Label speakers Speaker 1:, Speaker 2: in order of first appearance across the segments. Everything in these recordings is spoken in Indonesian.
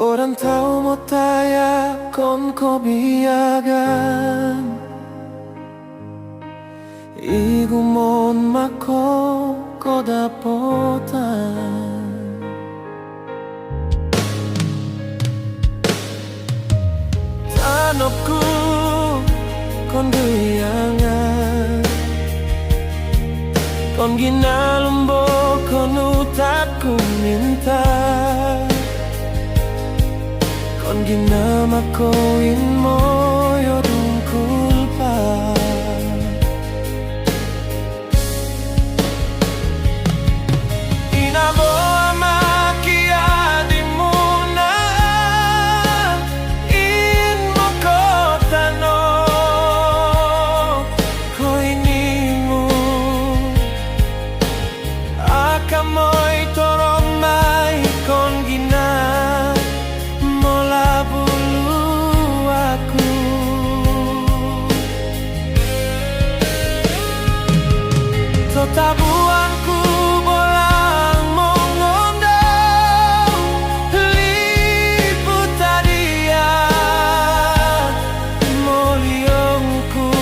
Speaker 1: Orang tahu mau taya kon ko biyagan Igumon mako ko dapotan Tanopku kon guyangan Kon ginalumbo kon utakku minta Kon ginama ko mo yodong kulpa Inabo amakia di muna In mo ko tano Ko inimu Akamoy toromay kon ginama Tabuanku bolang mengondang Liput tadia Moliongku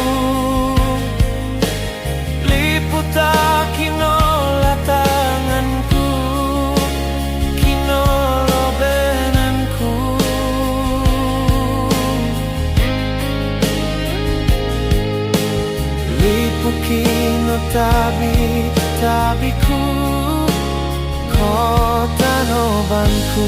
Speaker 1: Liput kinola tanganku Kinolo benanku Liput kino tabiku kota nobanku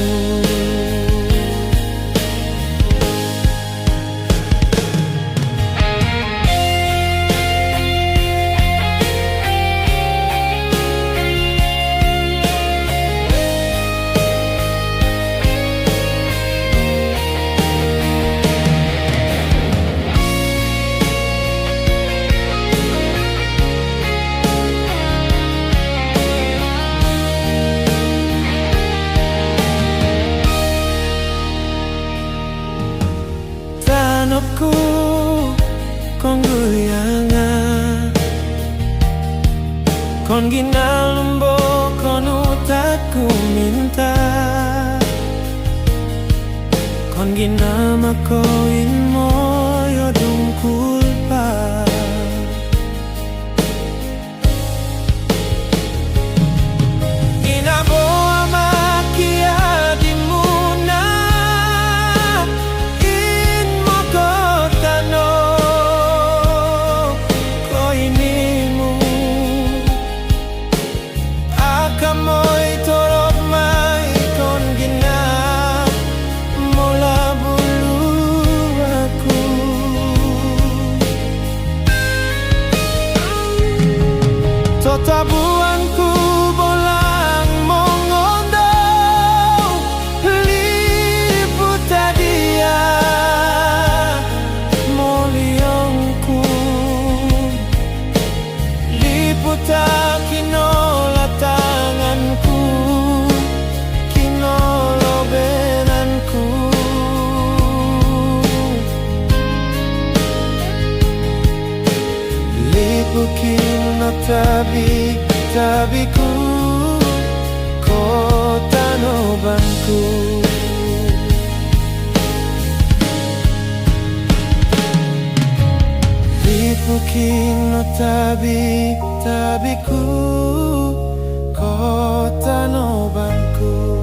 Speaker 1: Tanopku kon guyangan Kon ginalumbo kon utakku minta Kon ginama ko mo yodong kulpa Inabo amakia di muna Kamoy torop may kon gina mula bulu aku Totabuanku bolang mengondong Liput tadia Moliongku Liput kinola tanganku Kinolo benanku Liput kino tabiku kota nobanku Liput kino tabiku kota nobanku